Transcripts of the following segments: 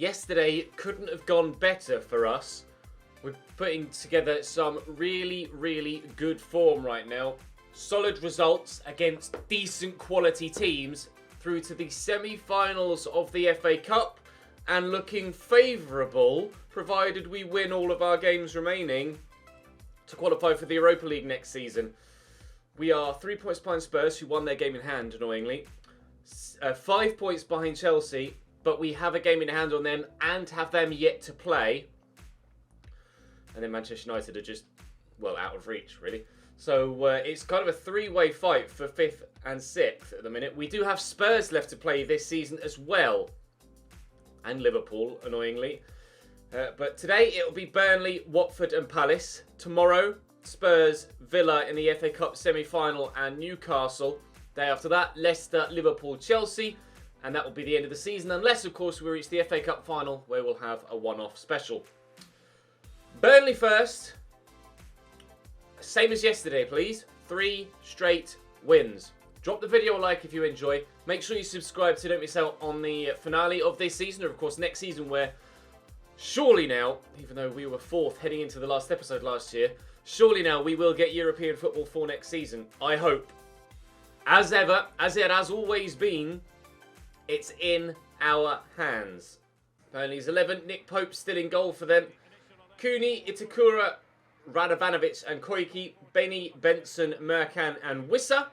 Yesterday couldn't have gone better for us. We're putting together some really good form right now. Solid results against decent quality teams through to the semi-finals of the FA Cup and looking favourable, provided we win all of our games remaining, to qualify for the Europa League next season. We are 3 points behind Spurs, who won their game in hand, annoyingly. 5 points behind Chelsea, but we have a game in hand on them and have them yet to play. And then Manchester United are just, well, out of reach, really. So it's kind of a three-way fight for 5th and 6th at the minute. We do have Spurs left to play this season as well. And Liverpool, annoyingly. But today it'll be Burnley, Watford and Palace. Tomorrow, Spurs, Villa in the FA Cup semi-final and Newcastle. Day after that, Leicester, Liverpool, Chelsea. And that will be the end of the season. Unless, of course, we reach the FA Cup final where we'll have a one-off special. Burnley first. Same as yesterday, please. 3 straight wins. Drop the video a like if you enjoy. Make sure you subscribe so you don't miss out on the finale of this season. Or, of course, next season where surely now, even though we were 4th heading into the last episode last year, surely now we will get European football for next season. I hope. As ever, as it has always been, it's in our hands. Burnley's 11. Nick Pope still in goal for them. Cooney, Itakura, Radovanovic and Koiki, Benny, Benson, Merkan and Wissa,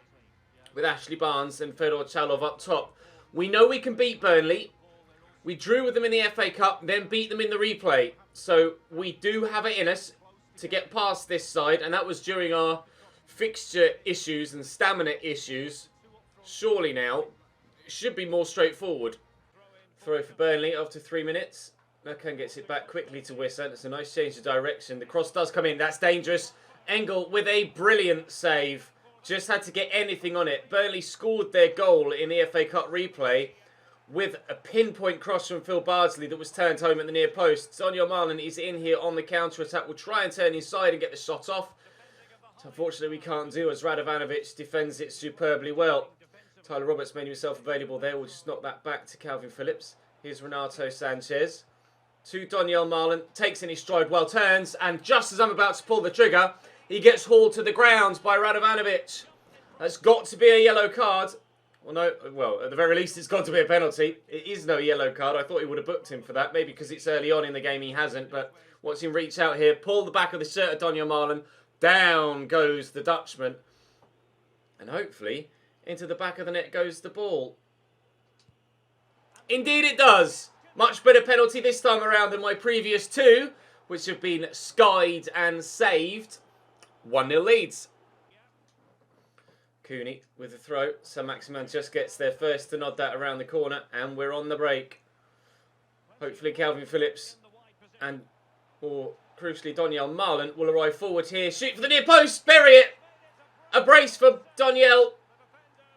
with Ashley Barnes and Fedor Chalov up top. We know we can beat Burnley. We drew with them in the FA Cup, then beat them in the replay. So we do have it in us to get past this side, and that was during our fixture issues and stamina issues. Surely now, it should be more straightforward. Throw for Burnley after 3 minutes. Merkan gets it back quickly to Wissa. That's a nice change of direction. The cross does come in. That's dangerous. Engel with a brilliant save. Just had to get anything on it. Burnley scored their goal in the FA Cup replay with a pinpoint cross from Phil Bardsley that was turned home at the near post. Daniel Marlin is in here on the counter-attack. Will try and turn inside and get the shot off. Unfortunately, we can't do as Radovanovic defends it superbly well. Tyler Roberts made himself available there. We'll just knock that back to Calvin Phillips. Here's Renato Sanchez. To Daniel Marlin, takes in his stride, well turns, and just as I'm about to pull the trigger, he gets hauled to the ground by Radovanovic. That's got to be a yellow card. Well, no, well, at the very least, it's got to be a penalty. It is no yellow card. I thought he would have booked him for that, maybe because it's early on in the game he hasn't, but watch him reach out here, pull the back of the shirt of Daniel Marlin, down goes the Dutchman, and hopefully into the back of the net goes the ball. Indeed it does. Much better penalty this time around than my previous 2, which have been skied and saved. 1-0 Leeds. Cooney with the throw. Saint-Maximin just gets there first to nod that around the corner, and we're on the break. Hopefully Calvin Phillips and, or crucially, Daniel Marlin will arrive forward here. Shoot for the near post. Bury it. A brace for Daniel.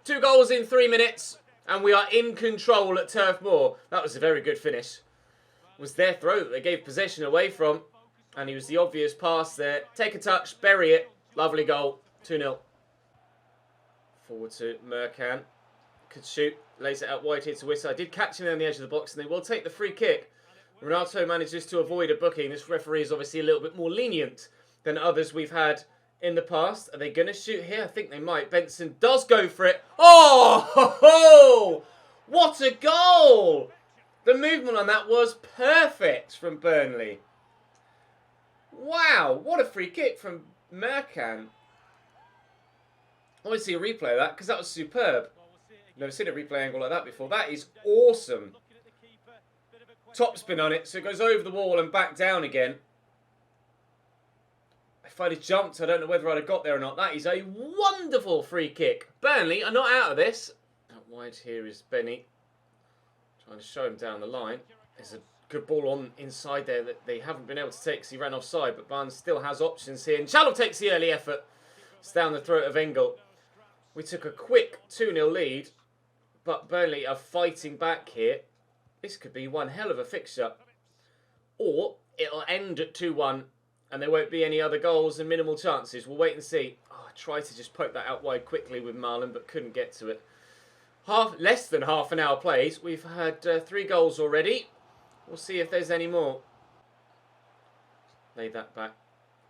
2 goals in 3 minutes. And we are in control at Turf Moor. That was a very good finish. It was their throw that they gave possession away from. And he was the obvious pass there. Take a touch, bury it. Lovely goal. 2-0. Forward to Merkan. Could shoot. Lays it out wide here to Wissa. I did catch him on the edge of the box, and they will take the free kick. Renato manages to avoid a booking. This referee is obviously a little bit more lenient than others we've had in the past. Are they going to shoot here? I think they might. Benson does go for it. Oh, ho, ho! What a goal! The movement on that was perfect from Burnley. Wow, what a free kick from Merkan. I want to see a replay of that because that was superb. Never seen a replay angle like that before. That is awesome. Topspin on it, so it goes over the wall and back down again. If I'd have jumped, I don't know whether I'd have got there or not. That is a wonderful free kick. Burnley are not out of this. Out wide here is Benny. Trying to show him down the line. There's a good ball on inside there that they haven't been able to take because he ran offside. But Barnes still has options here. And Chalov takes the early effort. It's down the throat of Engel. We took a quick 2-0 lead. But Burnley are fighting back here. This could be one hell of a fixture. Or it'll end at 2-1. And there won't be any other goals and minimal chances. We'll wait and see. Oh, I tried to just poke that out wide quickly with Marlin, but couldn't get to it. Less than half an hour played. We've had 3 goals already. We'll see if there's any more. Lay that back.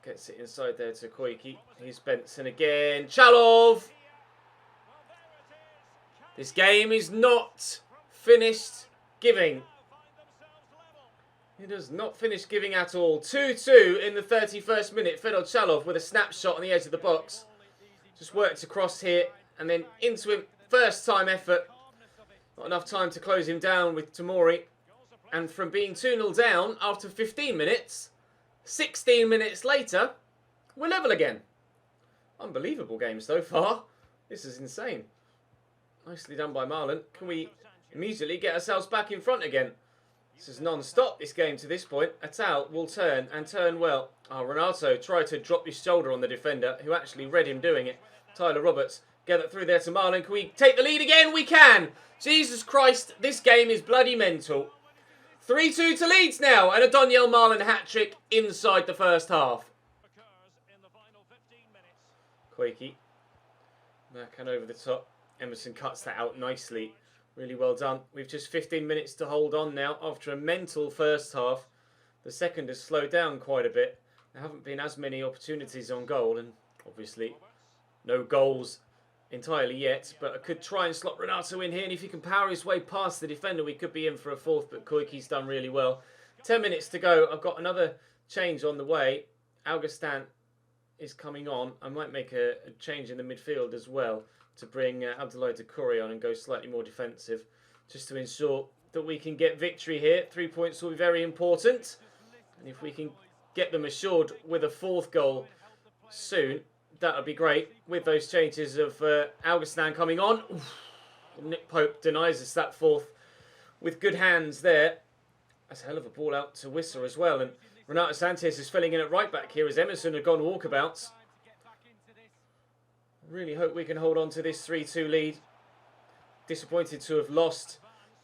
Gets it inside there to Koiki. Here's Benson again. Chalov! This game is not finished giving. It has not finished giving at all. 2-2 in the 31st minute. Fedor Chalov with a snapshot on the edge of the box. Just worked across here and then into him. First time effort. Not enough time to close him down with Tomori. And from being 2-0 down after 15 minutes, 16 minutes later, we're level again. Unbelievable game so far. This is insane. Nicely done by Marlon. Can we immediately get ourselves back in front again? This is non-stop, this game to this point. Atal will turn and turn well. Renato tried to drop his shoulder on the defender, who actually read him doing it. Tyler Roberts, get it through there to Marlon. Can we take the lead again? We can! Jesus Christ, this game is bloody mental. 3-2 to Leeds now, and a Daniel Marlon hat-trick inside the first half. Quakey. Back and over the top. Emerson cuts that out nicely. Really well done. We've just 15 minutes to hold on now after a mental first half. The second has slowed down quite a bit. There haven't been as many opportunities on goal, and obviously no goals entirely yet. But I could try and slot Renato in here, and if he can power his way past the defender, we could be in for a fourth, but Koiki's done really well. 10 minutes to go. I've got another change on the way. Augustin is coming on. I might make a change in the midfield as well to bring Abdoulaye Doucouré on and go slightly more defensive, just to ensure that we can get victory here. 3 points will be very important, and if we can get them assured with a fourth goal soon, that would be great. With those changes of Augustin coming on, oof, Nick Pope denies us that fourth with good hands there. That's a hell of a ball out to Wissa as well, and Renato Sanchez is filling in at right back here as Emerson had gone walkabouts. Really hope we can hold on to this 3-2 lead. Disappointed to have lost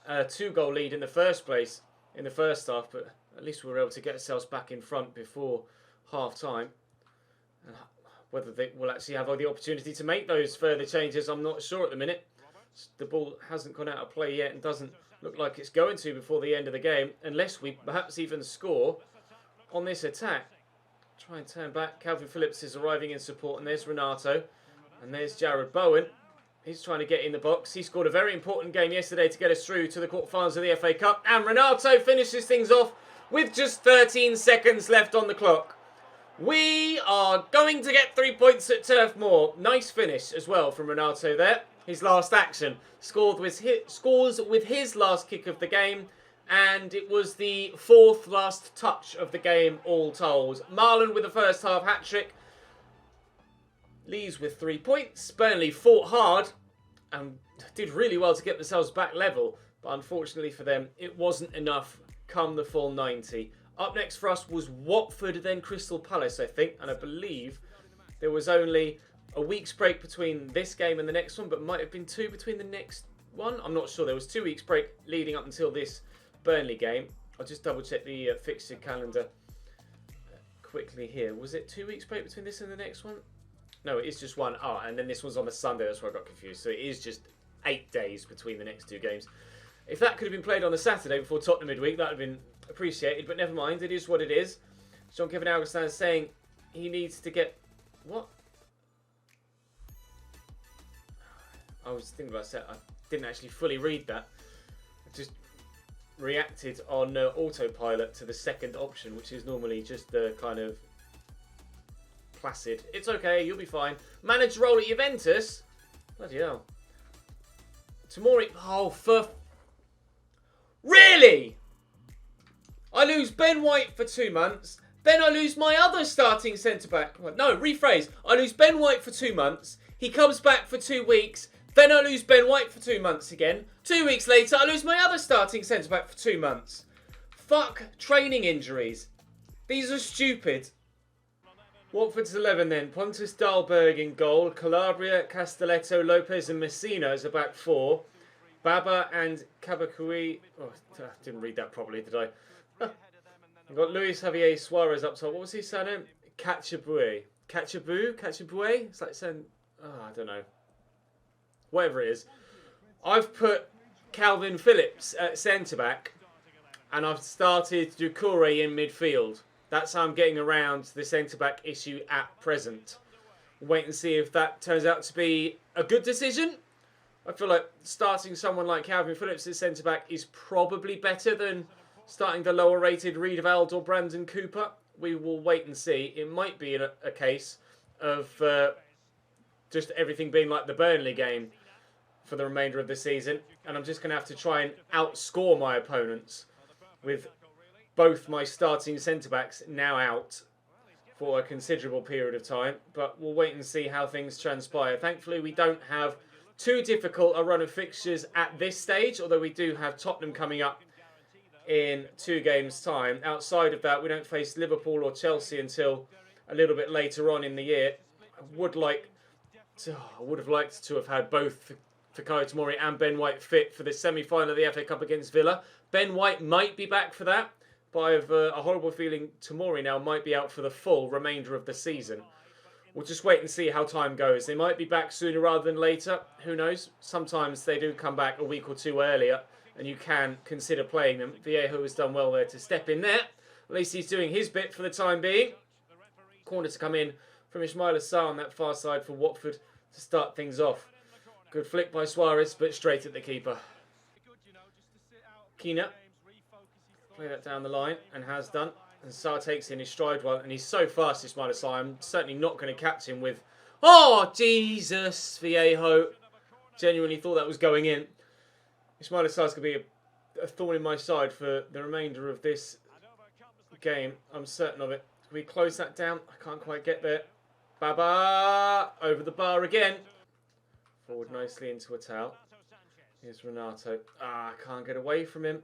a 2-goal lead in the first place in the first half, but at least we were able to get ourselves back in front before half-time. Whether they will actually have the opportunity to make those further changes, I'm not sure at the minute. The ball hasn't gone out of play yet and doesn't look like it's going to before the end of the game, unless we perhaps even score on this attack. Try and turn back. Calvin Phillips is arriving in support, and there's Renato. And there's Jared Bowen. He's trying to get in the box. He scored a very important game yesterday to get us through to the quarterfinals of the FA Cup. And Renato finishes things off with just 13 seconds left on the clock. We are going to get 3 points at Turf Moor. Nice finish as well from Renato there. His last action. Scores with his last kick of the game. And it was the fourth last touch of the game all told. Marlon with the first half hat-trick. Leeds with 3 points. Burnley fought hard and did really well to get themselves back level. But unfortunately for them, it wasn't enough come the full 90. Up next for us was Watford, then Crystal Palace, I think. And I believe there was only a week's break between this game and the next one, but might have been 2 between the next one. I'm not sure. There was 2 weeks break leading up until this Burnley game. I'll just double check the fixture calendar quickly here. Was it 2 weeks break between this and the next one? No, it is just one. Oh, and then this one's on a Sunday. That's where I got confused. So it is just 8 days between the next 2 games. If that could have been played on the Saturday before Tottenham midweek, that would have been appreciated. But never mind. It is what it is. Jean-Kevin Augustin is saying he needs to get... What? I was thinking about that. I didn't actually fully read that. I just reacted on autopilot to the second option, which is normally just the kind of... placid. It's okay, you'll be fine. Managed role at Juventus? Bloody hell. Tomori... Oh, for... Really? I lose Ben White for 2 months. Then I lose my other starting centre-back. No, rephrase. I lose Ben White for 2 months. He comes back for 2 weeks. Then I lose Ben White for 2 months again. 2 weeks later, I lose my other starting centre-back for 2 months. Fuck training injuries. These are stupid. Watford's 11 then. Pontus Dahlberg in goal. Calabria, Castelletto, Lopez and Messina as a back 4. Baba and Kabakui. Oh, I didn't read that properly, did I? We've got Luis Javier Suarez up top. What was his surname? Cachabue. Cachabue? It's like saying... Oh, I don't know. Whatever it is. I've put Calvin Phillips at centre-back. and I've started Doucouré in midfield. That's how I'm getting around the centre-back issue at present. Wait and see if that turns out to be a good decision. I feel like starting someone like Calvin Phillips as centre-back is probably better than starting the lower-rated Riedewald or Brandon Cooper. We will wait and see. It might be a case of just everything being like the Burnley game for the remainder of the season. And I'm just going to have to try and outscore my opponents with both my starting centre-backs now out for a considerable period of time. But we'll wait and see how things transpire. Thankfully, we don't have too difficult a run of fixtures at this stage, although we do have Tottenham coming up in 2 games' time. Outside of that, we don't face Liverpool or Chelsea until a little bit later on in the year. I would have liked to have had both Fikayo Tomori and Ben White fit for the semi-final of the FA Cup against Villa. Ben White might be back for that, but I have a horrible feeling Tomori now might be out for the full remainder of the season. We'll just wait and see how time goes. They might be back sooner rather than later. Who knows? Sometimes they do come back a week or 2 earlier, and you can consider playing them. Viejo has done well there to step in there. At least he's doing his bit for the time being. Corner to come in from Ismail Assar on that far side for Watford to start things off. Good flick by Suarez, but straight at the keeper. Keena. Play that down the line, and has done. And Sarr takes in his stride well, and he's so fast, Ismail Assar. I'm certainly not going to catch him with... Oh, Jesus, Viejo. Genuinely thought that was going in. Ismail Assar's going to be a thorn in my side for the remainder of this game. I'm certain of it. Can we close that down? I can't quite get there. Baba! Over the bar again. Forward nicely into a towel. Here's Renato. I can't get away from him.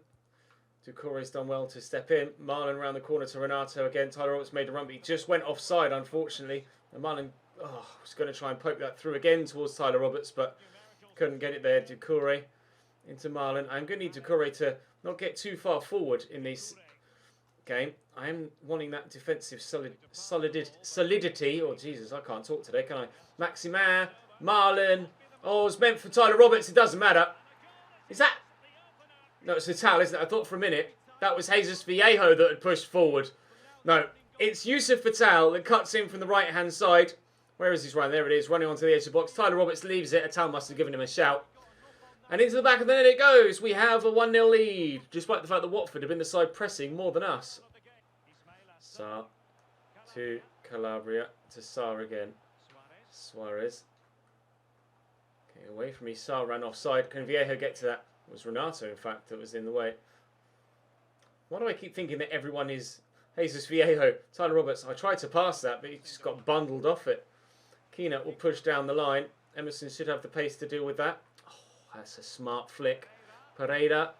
Doucouré's done well to step in. Marlon around the corner to Renato again. Tyler Roberts made a run, but he just went offside, unfortunately. And Marlon was going to try and poke that through again towards Tyler Roberts, but couldn't get it there. Doucouré into Marlon. I'm going to need Doucouré to not get too far forward in this game. I am wanting that defensive solidity. Oh, Jesus, I can't talk today, can I? Maximin, Marlon. Oh, it's meant for Tyler Roberts. It doesn't matter. Is that... No, it's Vital, isn't it? I thought for a minute that was Jesus Viejo that had pushed forward. No, it's Yusuf Vital that cuts in from the right-hand side. Where is his run? There it is, running onto the edge of the box. Tyler Roberts leaves it. Vital must have given him a shout. And into the back of the net it goes. We have a 1-0 lead, despite the fact that Watford have been the side pressing more than us. Sarr to Calabria to Sarr again. Suarez. Getting away from me. Sarr ran offside. Can Viejo get to that? It was Renato, in fact, that was in the way. Why do I keep thinking that everyone is Jesus Viejo? Tyler Roberts, I tried to pass that, but he just got bundled off it. Keena will push down the line. Emerson should have the pace to deal with that. Oh, that's a smart flick. Pereira.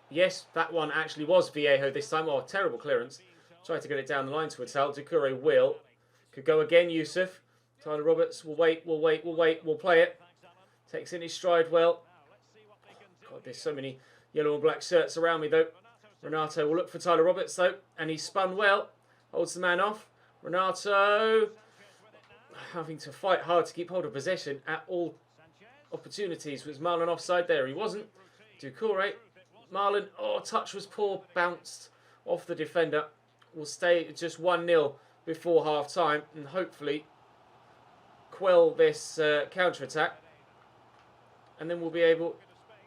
Yes, that one actually was Viejo this time. Oh, terrible clearance. Tried to get it down the line to Vital. Doucouré will. Could go again, Yusuf. Tyler Roberts will wait. We'll play it. Takes in his stride well. God, there's so many yellow and black shirts around me, though. Renato will look for Tyler Roberts, though. And he's spun well. Holds the man off. Renato having to fight hard to keep hold of possession at all opportunities. Was Marlon offside there? He wasn't. Doucouré. Marlon, touch was poor. Bounced off the defender. Will stay at just 1-0 before half-time. And hopefully quell this counter-attack. And then we'll be able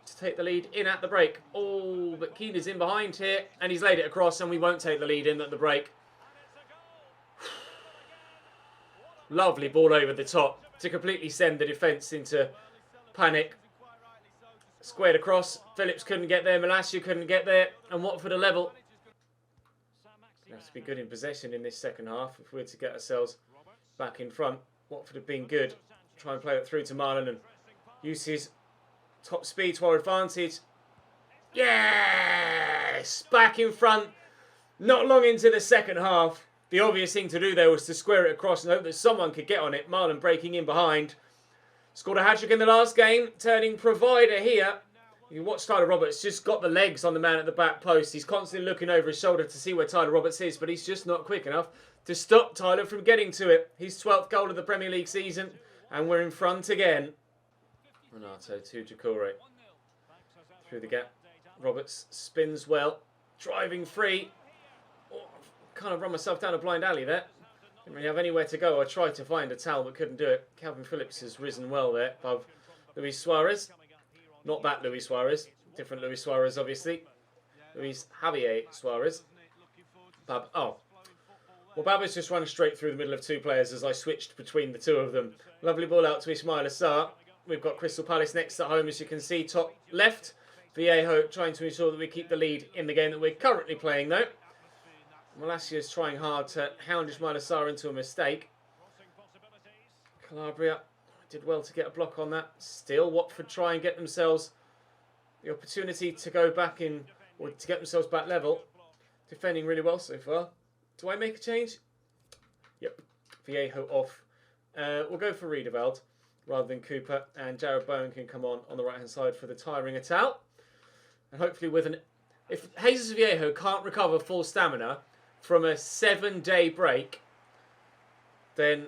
to take the lead in at the break. Oh, but Keane is in behind here, and he's laid it across, and we won't take the lead in at the break. Lovely ball over the top to completely send the defence into panic. Squared across. Phillips couldn't get there. Malacia couldn't get there, and Watford are level. We have to be good in possession in this second half if we're to get ourselves back in front. Watford have been good. Try and play it through to Marlon and use his top speed to our advantage. Yes! Back in front. Not long into the second half. The obvious thing to do there was to square it across and hope that someone could get on it. Marlon breaking in behind. Scored a hat-trick in the last game. Turning provider here. You watch Tyler Roberts. Just got the legs on the man at the back post. He's constantly looking over his shoulder to see where Tyler Roberts is. But he's just not quick enough to stop Tyler from getting to it. His 12th goal of the Premier League season. And we're in front again. Renato to Doucouré. Through the gap. Roberts spins well. driving free. Oh, kind of run myself down a blind alley there. Didn't really have anywhere to go. I tried to find a towel but couldn't do it. Calvin Phillips has risen well there above Luis Suarez. Not that Luis Suarez. Different Luis Suarez, obviously. Luis Javier Suarez. Well, Baba's just run straight through the middle of two players as I switched between the two of them. Lovely ball out to Ismail Assar. We've got Crystal Palace next at home, as you can see, top left. Vallejo trying to ensure that we keep the lead in the game that we're currently playing, though. Malacia is trying hard to hound Ismail Assar into a mistake. Calabria did well to get a block on that. Still, Watford try and get themselves the opportunity to go back in, or to get themselves back level. Defending really well so far. Do I make a change? Yep. Vallejo off. We'll go for Riedewald rather than Cooper, and Jared Bowen can come on the right-hand side for the tiring Atal. And hopefully with if Jesus Vallejo can't recover full stamina from a 7-day break, then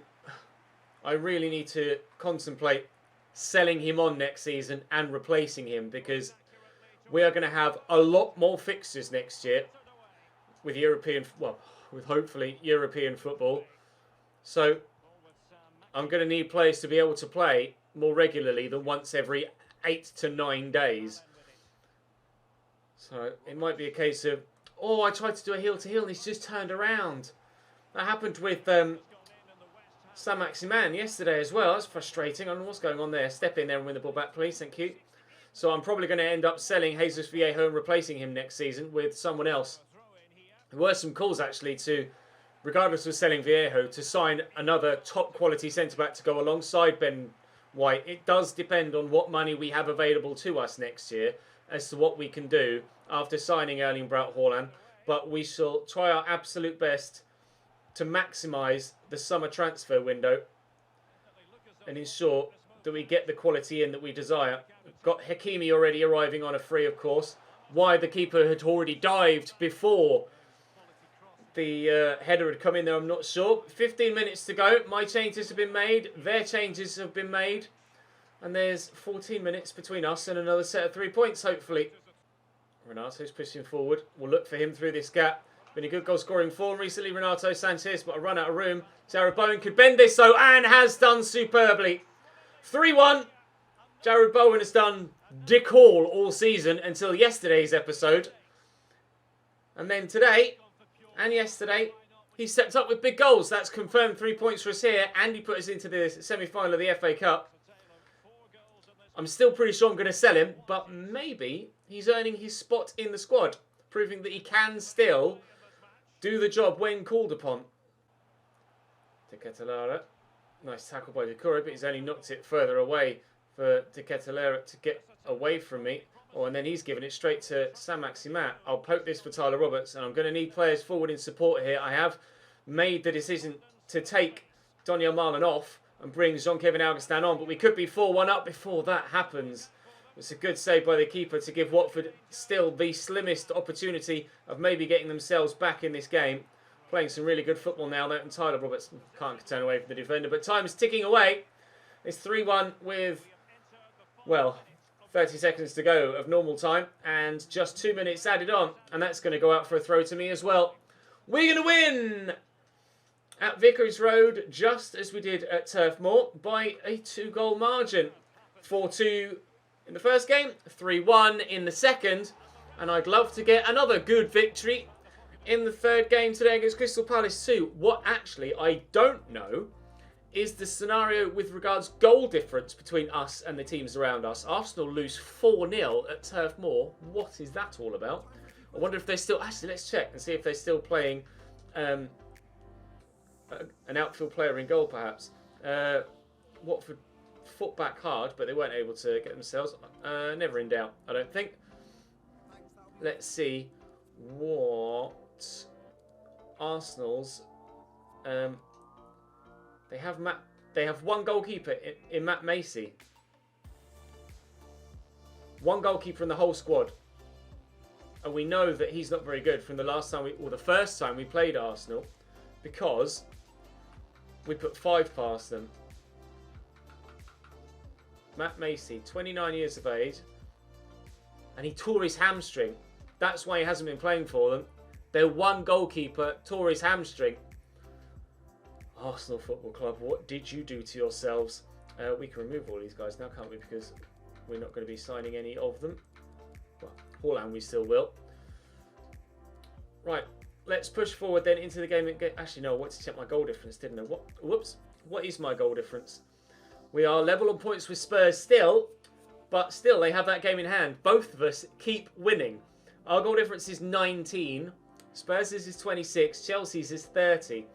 I really need to contemplate selling him on next season and replacing him, because we are going to have a lot more fixtures next year with with hopefully European football. So I'm going to need players to be able to play more regularly than once every 8 to 9 days. So it might be a case of, I tried to do a heel-to-heel and he's just turned around. That happened with Saint-Maximin yesterday as well. That's frustrating. I don't know what's going on there. Step in there and win the ball back, please. Thank you. So I'm probably going to end up selling Jesus Vallejo and replacing him next season with someone else. There were some calls, actually, regardless of selling Vallejo, to sign another top-quality centre-back to go alongside Ben White. It does depend on what money we have available to us next year as to what we can do after signing Erling Braut Haaland. But we shall try our absolute best to maximise the summer transfer window and ensure that we get the quality in that we desire. We've got Hakimi already arriving on a free, of course. Why the keeper had already dived before the header had come in there, I'm not sure. 15 minutes to go. My changes have been made. Their changes have been made. And there's 14 minutes between us and another set of 3 points, hopefully. Renato's pushing forward. We'll look for him through this gap. Been a good goal-scoring form recently, Renato Sanchez, but a run out of room. Jared Bowen could bend this, though, and has done superbly. 3-1. Jared Bowen has done dick all season until yesterday's episode. And then today and yesterday, he stepped up with big goals. That's confirmed 3 points for us here, and he put us into the semi-final of the FA Cup. I'm still pretty sure I'm going to sell him, but maybe he's earning his spot in the squad, proving that he can still do the job when called upon. De Ketelaere. Nice tackle by Doucouré, but he's only knocked it further away for De Ketelaere to get away from me. And then he's given it straight to Saint-Maximin. I'll poke this for Tyler Roberts, and I'm going to need players forward in support here. I have made the decision to take Donyell Malen off and bring Jean-Kevin Augustin on, but we could be 4-1 up before that happens. It's a good save by the keeper to give Watford still the slimmest opportunity of maybe getting themselves back in this game. Playing some really good football now, though, and Tyler Roberts can't turn away from the defender, but time's ticking away. It's 3-1 with, 30 seconds to go of normal time, and just 2 minutes added on, and that's going to go out for a throw to me as well. We're going to win at Vicarage Road, just as we did at Turf Moor, by a 2-goal margin. 4-2 in the first game, 3-1 in the second, and I'd love to get another good victory in the third game today against Crystal Palace too. What actually I don't know is the scenario with regards goal difference between us and the teams around us. Arsenal lose 4-0 at Turf Moor. What is that all about? I wonder if they're still... Actually, let's check and see if they're still playing an outfield player in goal, perhaps. Watford fought back hard, but they weren't able to get themselves... never in doubt, I don't think. Let's see what Arsenal's... They have one goalkeeper in Matt Macy. One goalkeeper in the whole squad. And we know that he's not very good from the last time the first time we played Arsenal, because we put 5 past them. Matt Macy, 29 years of age, and he tore his hamstring That's why he hasn't been playing for them. Their one goalkeeper tore his hamstring. Arsenal Football Club, what did you do to yourselves? We can remove all these guys now, can't we? Because we're not going to be signing any of them. Well, Haaland we still will. Right, let's push forward then into the game. Actually, no, I wanted to check my goal difference, didn't I? Whoops. What is my goal difference? We are level on points with Spurs still, but still they have that game in hand. Both of us keep winning. Our goal difference is 19. Spurs' is 26. Chelsea's is 30.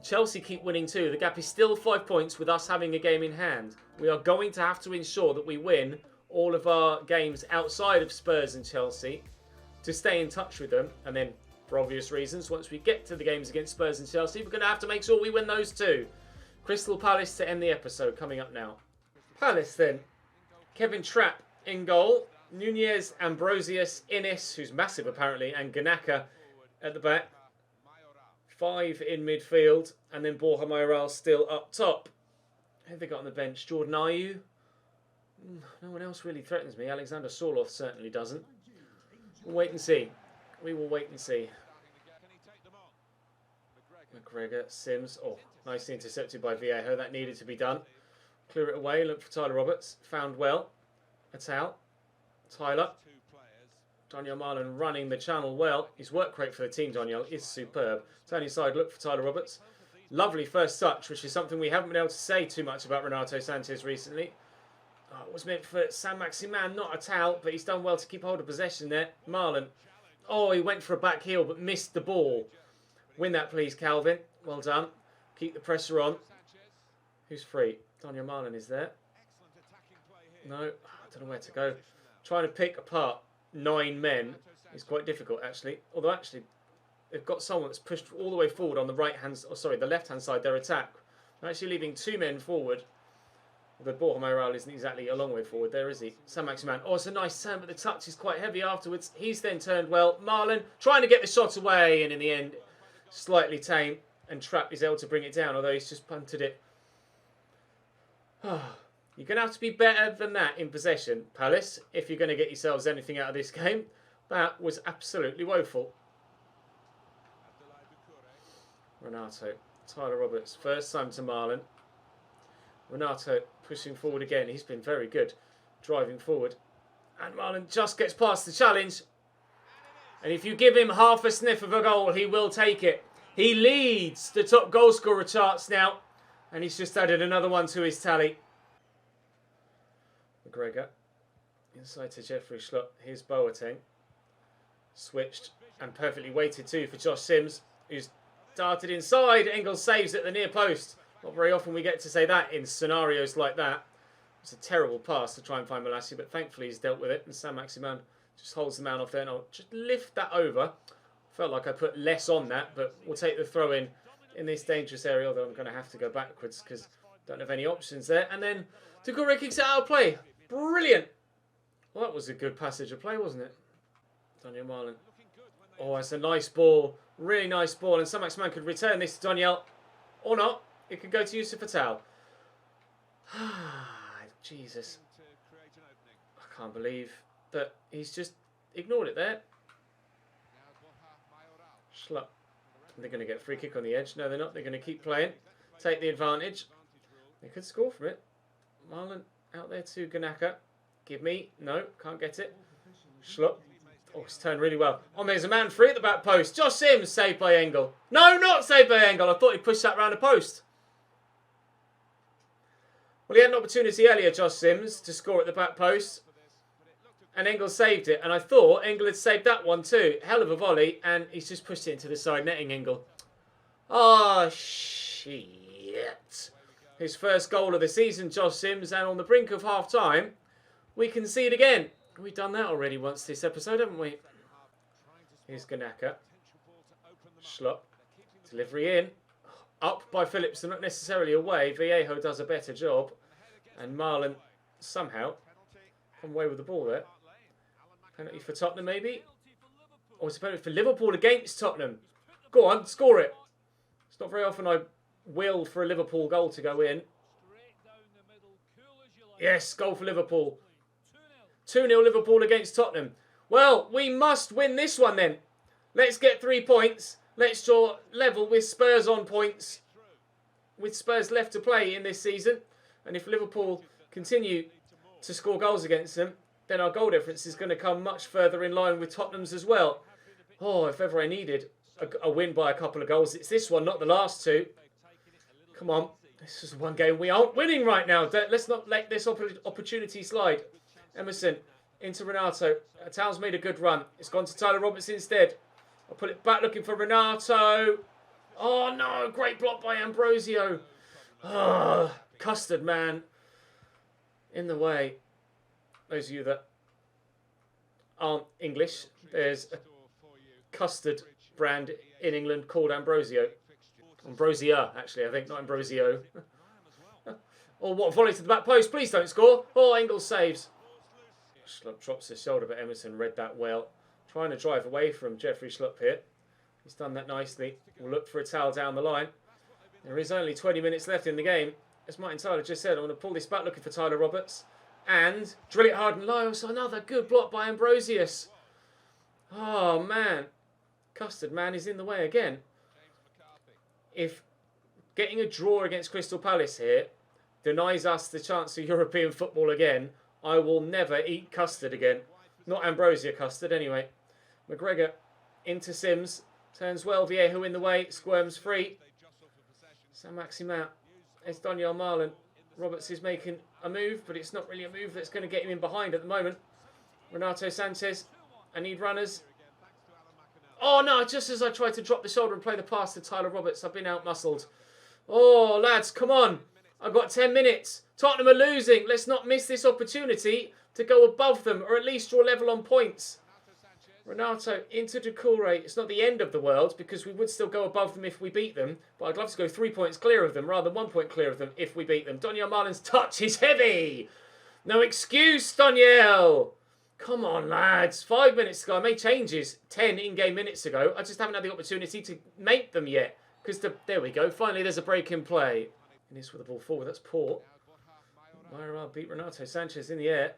Chelsea keep winning too. The gap is still 5 points with us having a game in hand. We are going to have to ensure that we win all of our games outside of Spurs and Chelsea to stay in touch with them. And then, for obvious reasons, once we get to the games against Spurs and Chelsea, we're going to have to make sure we win those too. Crystal Palace to end the episode coming up now. Palace then. Kevin Trapp in goal. Nunez, Ambrosius, Innes, who's massive apparently, and Ganaka at the back. 5 in midfield, and then Borja Mayoral still up top. Who have they got on the bench? Jordan Ayew? No one else really threatens me. Alexander Sorloth certainly doesn't. We'll wait and see. We will wait and see. McGregor, Sims. Oh, nicely intercepted by Viejo. That needed to be done. Clear it away. Look for Tyler Roberts. Found well. Atal. Tyler. Daniel Marlon running the channel well. His work rate for the team, Daniel, is superb. Turning side, look for Tyler Roberts. Lovely first touch, which is something we haven't been able to say too much about Renato Sanchez recently. Oh, it was meant for Saint-Maximin, not Atal, but he's done well to keep hold of possession there. Marlon. Oh, he went for a back heel, but missed the ball. Win that, please, Calvin. Well done. Keep the pressure on. Who's free? Daniel Marlon is there. No, I don't know where to go. Trying to pick apart 9 men is quite difficult actually. Although actually they've got someone that's pushed all the way forward on the the left hand side, their attack. They're actually leaving 2 men forward. Although Borja Mayoral isn't exactly a long way forward there, is he? Saint-Maximin. Oh, it's a nice turn, but the touch is quite heavy afterwards. He's then turned well. Marlon trying to get the shot away, and in the end slightly tame, and Trapp is able to bring it down, although he's just punted it. You're going to have to be better than that in possession, Palace, if you're going to get yourselves anything out of this game. That was absolutely woeful. Renato. Tyler Roberts. First time to Marlon. Renato pushing forward again. He's been very good driving forward. And Marlon just gets past the challenge. And if you give him half a sniff of a goal, he will take it. He leads the top goal scorer charts now. And he's just added another one to his tally. McGregor. Inside to Jeffrey Schlupp. Here's Boateng. Switched and perfectly weighted too for Josh Sims, who's darted inside. Engels saves at the near post. Not very often we get to say that in scenarios like that. It's a terrible pass to try and find Malassi, but thankfully he's dealt with it. And Saint-Maximin just holds the man off there. And I'll just lift that over. Felt like I put less on that, but we'll take the throw in this dangerous area, although I'm going to have to go backwards because I don't have any options there. And then Doucouré kicks it out of play. Brilliant. Well, that was a good passage of play, wasn't it? Daniel Marlon. Oh, it's a nice ball. Really nice ball. And Saint-Maximin could return this to Daniel. Or not. It could go to Yusuf Atal. Jesus. I can't believe that he's just ignored it there. Schlupp. They're going to get a free kick on the edge. No, they're not. They're going to keep playing. Take the advantage. They could score from it. Marlon out there to Ganaka. Give me. No, can't get it. Schlupp. Oh, it's turned really well. Oh, there's a man free at the back post. Josh Sims saved by Engel. No, not saved by Engel. I thought he pushed that round the post. Well, he had an opportunity earlier, Josh Sims, to score at the back post. And Engel saved it. And I thought Engel had saved that one too. Hell of a volley. And he's just pushed it into the side netting, Engel. Oh, shit. His first goal of the season, Josh Sims. And on the brink of half-time, we concede again. We've done that already once this episode, haven't we? Here's Ganaka. Schlupp. Delivery in. Up by Phillips, not necessarily away. Viejo does a better job. And Marlon somehow come away with the ball there. Penalty for Tottenham, maybe? Or it's a penalty for Liverpool against Tottenham. Go on, score it. It's not very often I will for a Liverpool goal to go in. Yes, goal for Liverpool. 2-0 Liverpool against Tottenham. Well, we must win this one then. Let's get 3 points. Let's draw level with Spurs on points. With Spurs left to play in this season. And if Liverpool continue to score goals against them, then our goal difference is going to come much further in line with Tottenham's as well. Oh, if ever I needed a win by a couple of goals, it's this one, not the last two. Come on. This is one game we aren't winning right now. Let's not let this opportunity slide. Emerson into Renato. Towns made a good run. It's gone to Tyler Roberts instead. I'll put it back looking for Renato. Oh no, great block by Ambrosio. Oh, Custard man in the way. Those of you that aren't English, there's a custard brand in England called Ambrosio. Ambrosia, actually, I think, not Ambrosio. Oh, what a volley to the back post. Please don't score. Oh, Engels saves. Schlupp drops his shoulder, but Emerson read that well. Trying to drive away from Jeffrey Schlupp here. He's done that nicely. We'll look for a towel down the line. There is only 20 minutes left in the game. As Martin Tyler just said, I'm going to pull this back looking for Tyler Roberts. And drill it hard and low. So another good block by Ambrosius. Oh, man. Custard man is in the way again. If getting a draw against Crystal Palace here denies us the chance of European football again, I will never eat custard again. Not Ambrosia custard, anyway. McGregor into Sims. Turns well. Viejo in the way. Squirms free. Saint-Maximin. It's Daniel Marlon. Roberts is making a move, but it's not really a move that's going to get him in behind at the moment. Renato Sanchez. I need runners. Oh, no. Just as I tried to drop the shoulder and play the pass to Tyler Roberts, I've been out-muscled. Oh, lads, come on. I've got 10 minutes. Tottenham are losing. Let's not miss this opportunity to go above them or at least draw level on points. Renato into Doucouré. It's not the end of the world because we would still go above them if we beat them. But I'd love to go 3 points clear of them rather than 1 point clear of them if we beat them. Daniel Marlin's touch is heavy. No excuse, Daniel. Come on, lads. 5 minutes ago. I made changes 10 in-game minutes ago. I just haven't had the opportunity to make them yet. Because there we go. Finally, there's a break in play. And it's with the ball forward. That's poor. Myra beat Renato Sanchez in the air.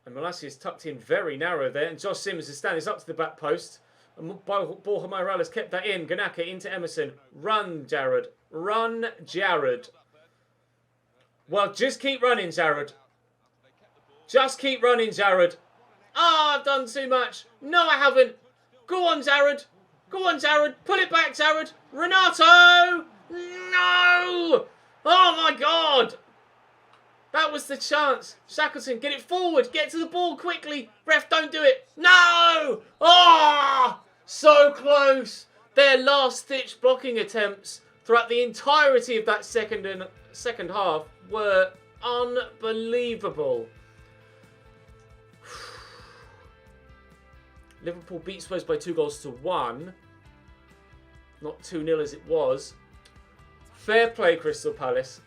And Malassi is tucked in very narrow there. And Josh Simmons is standing up to the back post. And Borja Mayoral has kept that in. Ganaka into Emerson. Run, Jared. Run, Jared. Well, just keep running, Jared. Just keep running, Jared. Ah, I've done too much. No, I haven't. Go on, Jared. Go on, Jared. Pull it back, Jared. Renato! No! Oh, my God. That was the chance. Shackleton, get it forward. Get to the ball quickly. Ref, don't do it. No! Oh! So close. Their last-ditch blocking attempts throughout the entirety of that second half were unbelievable. Liverpool beat Spurs by 2-1. Not 2-0 as it was. Fair play, Crystal Palace.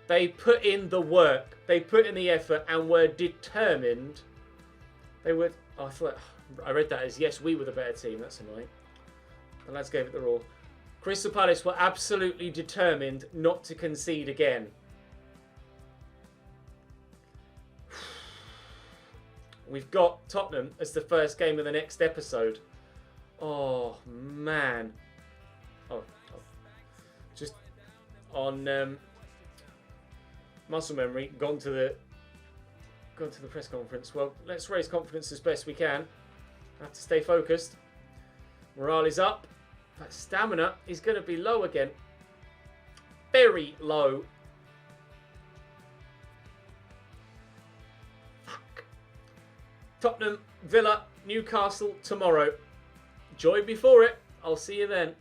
They put in the work. They put in the effort and were determined. They were... Oh, I read that as, yes, we were the better team. That's annoying. The lads gave it their all. Crystal Palace were absolutely determined not to concede again. We've got Tottenham as the first game of the next episode. Oh, man. Just on muscle memory, gone to the press conference. Well, let's raise confidence as best we can. Have to stay focused. Morale is up. That stamina is going to be low again. Very low. Tottenham, Villa, Newcastle tomorrow. Join me for it. I'll see you then.